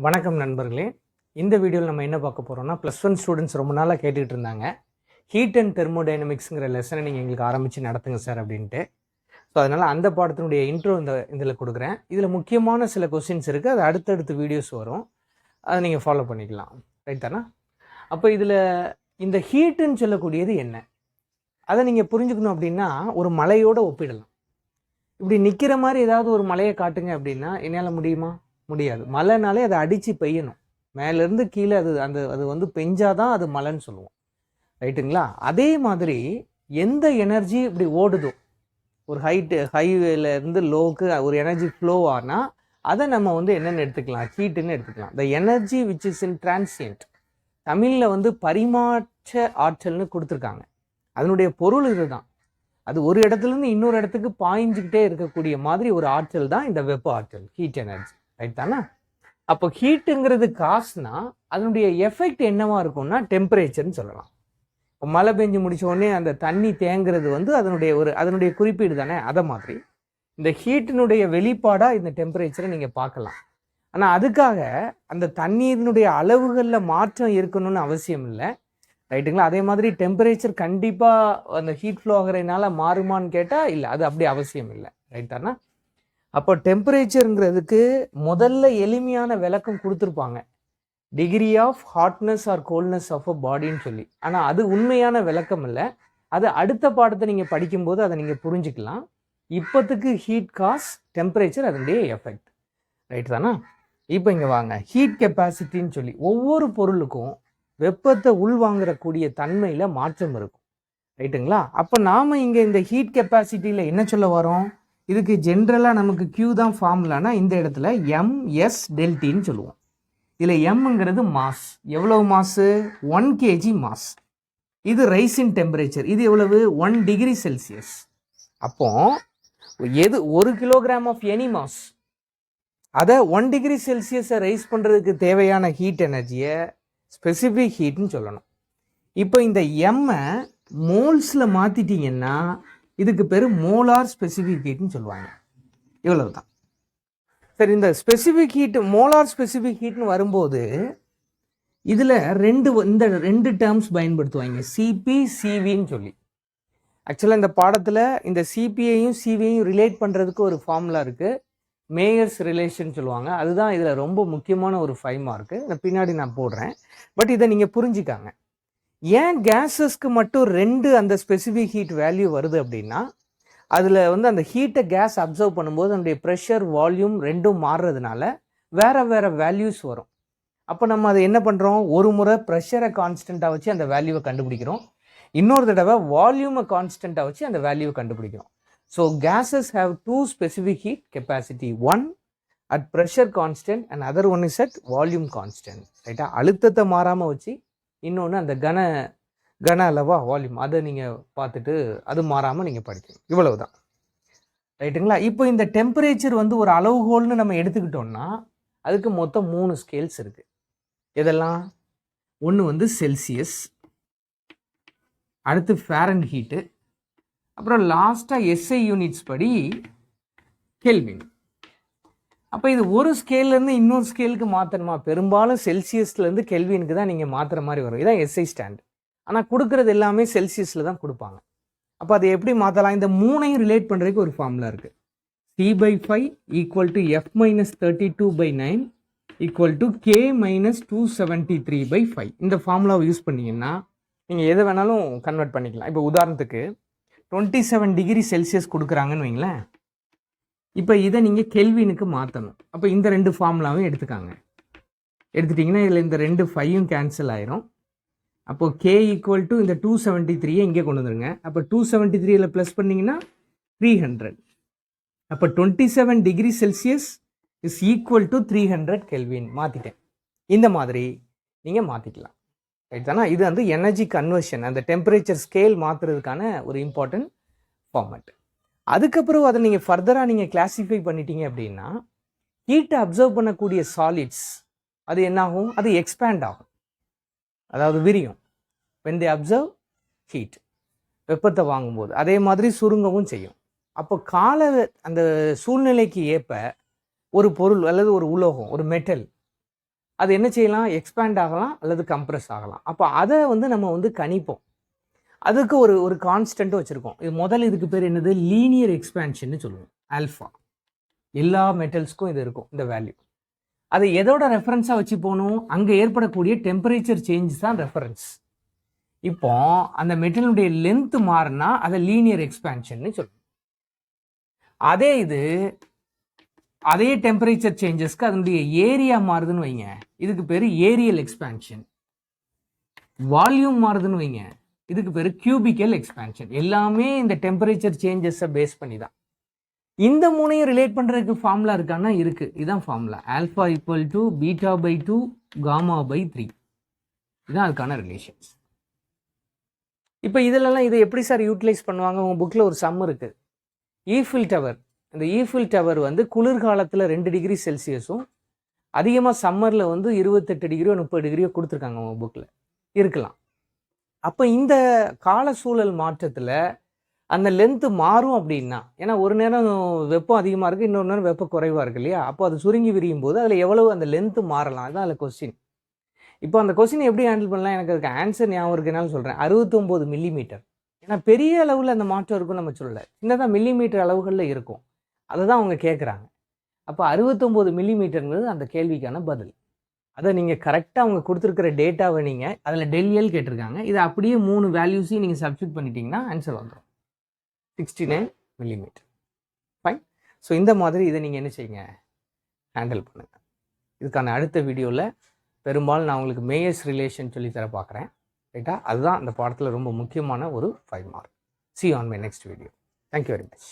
வணக்கம் நண்பர்களே. இந்த வீடியோவில் நம்ம என்ன பார்க்க போகிறோம்னா, +1 ஸ்டூடெண்ட்ஸ் ரொம்ப நாளாக கேட்டுக்கிட்டு இருந்தாங்க. ஹீட் அண்ட் தெர்மோடைனமிக்ஸுங்கிற லெசனை நீங்கள் எங்களுக்கு ஆரம்பித்து நடத்துங்க சார் அப்படின்ட்டு. ஸோ அதனால் அந்த பாடத்தினுடைய இன்ட்ரோ இதில் கொடுக்குறேன். இதில் முக்கியமான சில கொஸ்டின்ஸ் இருக்குது. அது அடுத்தடுத்த வீடியோஸ் வரும். அதை நீங்கள் ஃபாலோ பண்ணிக்கலாம். ரைட் தானே? அப்போ இதில் இந்த ஹீட்டுன்னு சொல்லக்கூடியது என்ன, அதை நீங்கள் புரிஞ்சுக்கணும் அப்படின்னா ஒரு மலையோடு ஒப்பிடலாம். இப்படி நிற்கிற மாதிரி ஏதாவது ஒரு மலையை காட்டுங்க அப்படின்னா என்னால் முடியுமா? முடியாது. மழைனாலே அதை அடித்து பெய்யணும். மேலேருந்து கீழே அது வந்து பெஞ்சாதான் அது மழைன்னு சொல்லுவோம். ரைட்டுங்களா? அதே மாதிரி எந்த எனர்ஜி இப்படி ஓடுதோ, ஒரு ஹைவேல இருந்து லோவுக்கு ஒரு எனர்ஜி ஃப்ளோ ஆனால் அதை நம்ம வந்து என்னென்னு எடுத்துக்கலாம், ஹீட்டுன்னு எடுத்துக்கலாம். The energy which is in transient. தமிழில் வந்து பரிமாற்ற ஆற்றல்னு கொடுத்துருக்காங்க. அதனுடைய பொருள் இதுதான். அது ஒரு இடத்துலேருந்து இன்னொரு இடத்துக்கு பாய்ஞ்சிக்கிட்டே இருக்கக்கூடிய மாதிரி ஒரு ஆற்றல் தான் இந்த வெப்ப ஆற்றல், ஹீட் எனர்ஜி. ரைட் தானே? அப்போ ஹீட்டுங்கிறது காசுனா அதனுடைய எஃபெக்ட் என்னவா இருக்கும்னா டெம்பரேச்சர்னு சொல்லலாம். இப்போ மழை பெஞ்சு முடிச்ச உடனே அந்த தண்ணி தேங்குறது வந்து அதனுடைய குறிப்பீடு தானே. அதை மாதிரி இந்த ஹீட்டினுடைய வெளிப்பாடாக இந்த டெம்பரேச்சரை நீங்கள் பார்க்கலாம். ஆனால் அதுக்காக அந்த தண்ணீரினுடைய அளவுகளில் மாற்றம் இருக்கணும்னு அவசியம் இல்லை. ரைட்டுங்களா? அதே மாதிரி டெம்பரேச்சர் கண்டிப்பாக அந்த ஹீட் ஃப்ளோ ஆகிறதுனால மாறுமான்னு கேட்டால் இல்லை, அது அப்படி அவசியம் இல்லை. ரைட் தானே? அப்போ டெம்பரேச்சருங்கிறதுக்கு முதல்ல எளிமையான விளக்கம் கொடுத்துருப்பாங்க, degree of hotness or coldness of a பாடின்னு சொல்லி. ஆனால் அது உண்மையான விளக்கம் இல்லை. அது அடுத்த பாடத்தை நீங்கள் படிக்கும்போது அதை நீங்கள் புரிஞ்சுக்கலாம். இப்போத்துக்கு ஹீட் காஸ், டெம்பரேச்சர் அதனுடைய எஃபெக்ட். ரைட் தானே? இப்போ இங்கே வாங்க, ஹீட் கெப்பாசிட்டின்னு சொல்லி ஒவ்வொரு பொருளுக்கும் வெப்பத்தை உள்வாங்கக்கூடிய தன்மையில் மாற்றம் இருக்கும். ரைட்டுங்களா? அப்போ நாம் இங்கே இந்த ஹீட் கெப்பாசிட்டியில் என்ன சொல்ல வரோம், இதுக்கு ஜென்ரலாக நமக்கு Q தான் ஃபார்முலானா இந்த இடத்துல MS டெல்டின்னு சொல்லுவோம். இதில் எம்ங்கிறது மாஸ். எவ்வளவு மாசு? 1 kg மாஸ். இது ரைஸ் இன் டெம்பரேச்சர். இது எவ்வளவு? 1 டிகிரி செல்சியஸ். அப்போ எது 1 கிலோகிராம் ஆஃப் எனி மாஸ், அதை 1 டிகிரி செல்சியஸை ரைஸ் பண்ணுறதுக்கு தேவையான ஹீட் எனர்ஜியை ஸ்பெசிஃபிக் ஹீட்னு சொல்லணும். இப்போ இந்த எம்மை மோல்ஸில் மாற்றிட்டிங்கன்னா இதுக்கு பேர் மோலார் ஸ்பெசிஃபிக் ஹீட்னு சொல்லுவாங்க. இவ்வளவு தான். சரி, இந்த ஸ்பெசிஃபிக் ஹீட், மோலார் ஸ்பெசிஃபிக் ஹீட்னு வரும்போது இதில் இந்த ரெண்டு டேர்ம்ஸ் பயன்படுத்துவாங்க, சிபி சிவின்னு சொல்லி. ஆக்சுவலாக இந்த பாடத்தில் இந்த சிபியையும் சிவியையும் ரிலேட் பண்ணுறதுக்கு ஒரு ஃபார்முலா இருக்குது, மேயர்ஸ் ரிலேஷன் சொல்லுவாங்க. அதுதான் இதில் ரொம்ப முக்கியமான ஒரு 5 மார்க்கு. இதை பின்னாடி நான் போடுறேன். பட் இதை நீங்கள் புரிஞ்சுக்காங்க. ஏன் கேஸஸ்க்கு மட்டும் 2 அந்த ஸ்பெசிஃபிக் ஹீட் வேல்யூ வருது அப்படின்னா, அதில் வந்து அந்த ஹீட்டை கேஸ் அப்சர்வ் பண்ணும்போது அதனுடைய ப்ரெஷர், வால்யூம் ரெண்டும் மாறுறதுனால வேறு வேறு வேல்யூஸ் வரும். அப்போ நம்ம அதை என்ன பண்ணுறோம், ஒரு முறை ப்ரெஷரை கான்ஸ்டண்ட்டாக வச்சு அந்த வேல்யூவை கண்டுபிடிக்கிறோம், இன்னொரு தடவை வால்யூமை கான்ஸ்டண்ட்டாக வச்சு அந்த வேல்யூவை கண்டுபிடிக்கிறோம். So gases have 2 specific heat capacity, one at pressure constant and other one is at volume constant. ரைட்டா? அழுத்தத்தை மாறாமல் வச்சு, இன்னொன்று அந்த கன அளவா வால்யூம், அதை நீங்கள் பார்த்துட்டு அது மாறாமல் நீங்கள் படிக்கணும். இவ்வளவு தான். ரைட்டுங்களா? இப்போ இந்த டெம்பரேச்சர் வந்து ஒரு அளவுகோல்னு நம்ம எடுத்துக்கிட்டோம்னா அதுக்கு மொத்தம் 3 ஸ்கேல்ஸ் இருக்குது. இதெல்லாம் ஒன்று வந்து செல்சியஸ், அடுத்து ஃபேரன் ஹீட்டு, அப்புறம் லாஸ்ட்டாக SI யூனிட்ஸ் படி கெல்வின். அப்போ இது ஒரு ஸ்கேல்லேருந்து இன்னொரு ஸ்கேலுக்கு மாற்றணுமா? பெரும்பாலும் செல்சியஸ்லேருந்து கெல்வினுக்கு தான் நீங்கள் மாற்றுற மாதிரி வரும். இதான் SI ஸ்டாண்ட். ஆனால் கொடுக்குறது எல்லாமே செல்சியஸில் தான் கொடுப்பாங்க. அப்போ அதை எப்படி மாற்றலாம்? இந்த 3ஐயும் ரிலேட் பண்ணுறதுக்கு ஒரு ஃபார்முலா இருக்குது. C/5 = F - 32/9 = K - 273/5. இந்த ஃபார்முலாவை யூஸ் பண்ணிங்கன்னா நீங்கள் எதை வேணாலும் கன்வெர்ட் பண்ணிக்கலாம். இப்போ உதாரணத்துக்கு 27 டிகிரி செல்சியஸ் கொடுக்குறாங்கன்னு வைங்களேன். இப்போ இதை நீங்கள் கெல்வினுக்கு மாற்றணும். அப்போ இந்த 2 ஃபார்முலாவும் எடுத்துட்டிங்கன்னா இதில் இந்த 2 5யும் கேன்சல் ஆயிரும். அப்போது K = இந்த 273 இங்கே கொண்டு வந்துருங்க. அப்போ 273 ப்ளஸ் பண்ணிங்கன்னா 300. அப்போ 27 degree Celsius is equal to 300 kelvin. மாற்றிட்டேன். இந்த மாதிரி நீங்கள் மாற்றிக்கலாம். ரைட் தானே? இது வந்து எனர்ஜி கன்வர்ஷன், அந்த டெம்பரேச்சர் ஸ்கேல் மாற்றுறதுக்கான ஒரு இம்பார்ட்டன்ட் ஃபார்மேட். அதுக்கப்புறம் அதை நீங்கள் ஃபர்தராக நீங்கள் கிளாஸிஃபை பண்ணிட்டீங்க அப்படின்னா, ஹீட்டை அப்சர்வ் பண்ணக்கூடிய சாலிட்ஸ் அது என்னாகும், அது எக்ஸ்பேண்ட் ஆகும், அதாவது விரியும். when they observe heat, வெப்பத்தை வாங்கும்போது அதே மாதிரி சுருங்கவும் செய்யும். அப்போ அந்த சூழ்நிலைக்கு ஏற்ப ஒரு பொருள் அல்லது ஒரு உலோகம், ஒரு மெட்டல் அது என்ன செய்யலாம், எக்ஸ்பேண்ட் ஆகலாம் அல்லது கம்ப்ரஸ் ஆகலாம். அப்போ அதை வந்து நம்ம வந்து கணிப்போம். அதுக்கு ஒரு ஒரு கான்ஸ்டன்ட் வச்சுருக்கோம். இது முதல்ல இதுக்கு பேர் என்னது, லீனியர் எக்ஸ்பேன்ஷன்னு சொல்லுவோம், ஆல்ஃபா. எல்லா மெட்டல்ஸ்க்கும் இது இருக்கும் இந்த வேல்யூ. அதை எதோட ரெஃபரன்ஸாக வச்சு போகணும், அங்கே ஏற்படக்கூடிய டெம்பரேச்சர் சேஞ்ச் தான் ரெஃபரன்ஸ். இப்போ அந்த மெட்டலுடைய லென்த் மாறினா அதை லீனியர் எக்ஸ்பேன்ஷன்னு சொல்லுவோம். அதே டெம்பரேச்சர் சேஞ்சஸ்க்கு அதனுடைய ஏரியா மாறுதுன்னு வைங்க, இதுக்கு பேர் ஏரியல் எக்ஸ்பேன்ஷன். வால்யூம் மாறுதுன்னு வைங்க, இதுக்கு பேர் கியூபிக்கல் எக்ஸ்பேன்ஷன். எல்லாமே இந்த டெம்பரேச்சர் சேஞ்சஸை பேஸ் பண்ணி தான். இந்த மூணையும் ரிலேட் பண்ணுறதுக்கு ஃபார்முலா இருக்கான்னா இருக்கு. இதுதான் ஃபார்முலா, ஆல்ஃபா ஈக்குவல் டு β/2 γ/3. இதுதான் அதுக்கான ரிலேஷன்ஸ். இப்போ இதிலெல்லாம் இதை எப்படி சார் யூட்டிலைஸ் பண்ணுவாங்க, உங்கள் புக்கில் ஒரு சம் இருக்குது. ஈஃபில் டவர், இந்த ஈஃபில் டவர் வந்து குளிர்காலத்தில் 2 டிகிரி செல்சியஸும் அதிகமாக சம்மரில் வந்து 28 டிகிரியோ 30 டிகிரியோ கொடுத்துருக்காங்க உங்கள் புக்கில், இருக்கலாம். அப்போ இந்த கால சூழல் மாற்றத்தில் அந்த லென்த்து மாறும் அப்படின்னா, ஏன்னா ஒரு நேரம் வெப்பம் அதிகமாக இருக்குது, இன்னொரு நேரம் வெப்பம் குறைவாக இருக்குது இல்லையா, அப்போ அது சுருங்கி விரியும் போது அதில் எவ்வளவு அந்த லென்த்து மாறலாம், அதுதான் அதில் கொஸ்டின். இப்போ அந்த கொஸ்டின் எப்படி ஹேண்டில் பண்ணலாம், எனக்கு அதுக்கு ஆன்சர் ஞாபகம் இருக்குனாலும் சொல்கிறேன். 69 மில்லிமீட்டர். ஏன்னா பெரிய அளவில் அந்த மாற்றம் இருக்குன்னு நம்ம சொல்லலை, சின்னதாக மில்லிமீட்டர் அளவுகளில் இருக்கும். அதை தான் அவங்க கேட்குறாங்க. அப்போ 69 மில்லிமீட்டருங்கிறது அந்த கேள்விக்கான பதில். அதை நீங்கள் கரெக்டாக அவங்க கொடுத்துருக்கிற டேட்டாவை நீங்கள் அதில் டெல்லியல் கேட்டிருக்காங்க, இதை அப்படியே 3 வேல்யூஸையும் நீங்கள் சப்ஸ்டியூட் பண்ணிட்டீங்கன்னா ஆன்சர் வந்துடும், 69 மில்லிமீட்டர். ஃபைன். ஸோ இந்த மாதிரி இதை நீங்கள் என்ன செய்யுங்க, ஹேண்டில் பண்ணுங்கள். இதுக்கான அடுத்த வீடியோவில் பெரும்பாலும் நான் உங்களுக்கு மேயர்ஸ் ரிலேஷன் சொல்லித்தர பார்க்குறேன், ரைட்டா? அதுதான் அந்த பாடத்தில் ரொம்ப முக்கியமான ஒரு 5 mark. See you on my next video. Thank you very much.